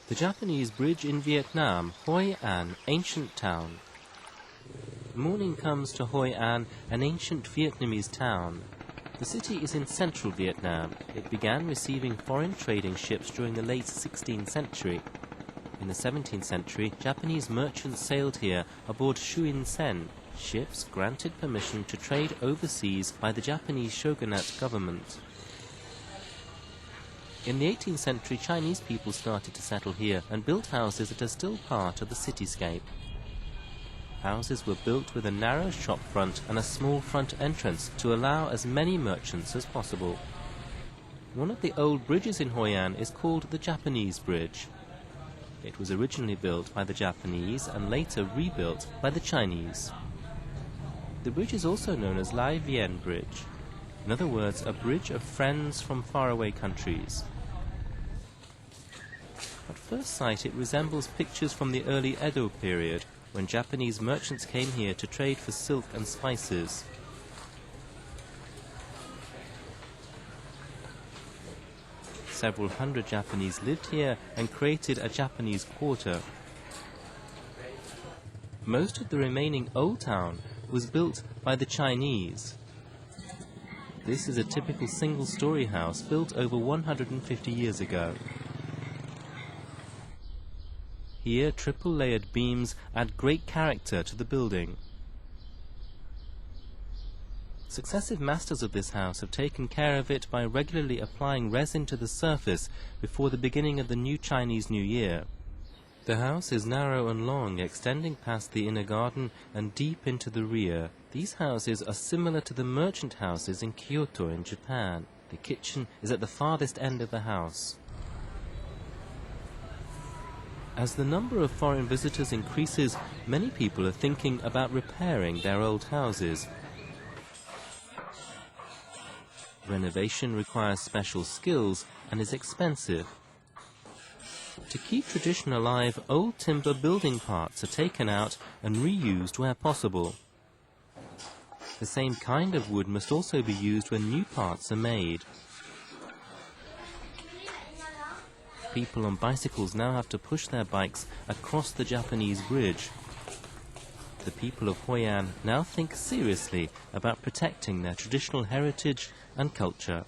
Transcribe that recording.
The Japanese bridge in Vietnam, Hoi An, ancient town. Morning comes to Hoi An, an ancient Vietnamese town. The city is in central Vietnam. It began receiving foreign trading ships during the late 16th century. In the 17th century, Japanese merchants sailed here aboard Shuin Sen, ships granted permission to trade overseas by the Japanese shogunate government. In the 18th century, Chinese people started to settle here and built houses that are still part of the cityscape. Houses were built with a narrow shop front and a small front entrance to allow as many merchants as possible. One of the old bridges in Hoi An is called the Japanese Bridge. It was originally built by the Japanese and later rebuilt by the Chinese. The bridge is also known as Lai Vien Bridge. In other words, a bridge of friends from faraway countries. At first sight, it resembles pictures from the early Edo period, when Japanese merchants came here to trade for silk and spices. Several hundred Japanese lived here and created a Japanese quarter. Most of the remaining old town was built by the Chinese. This is a typical single-story house built over 150 years ago. Here, triple-layered beams add great character to the building. Successive masters of this house have taken care of it by regularly applying resin to the surface before the beginning of the new Chinese New Year. The house is narrow and long, extending past the inner garden and deep into the rear. These houses are similar to the merchant houses in Kyoto in Japan. The kitchen is at the farthest end of the house. As the number of foreign visitors increases, many people are thinking about repairing their old houses. Renovation requires special skills and is expensive. To keep tradition alive, old timber building parts are taken out and reused where possible. The same kind of wood must also be used when new parts are made. People on bicycles now have to push their bikes across the Japanese bridge. The people of Hoi An now think seriously about protecting their traditional heritage and culture.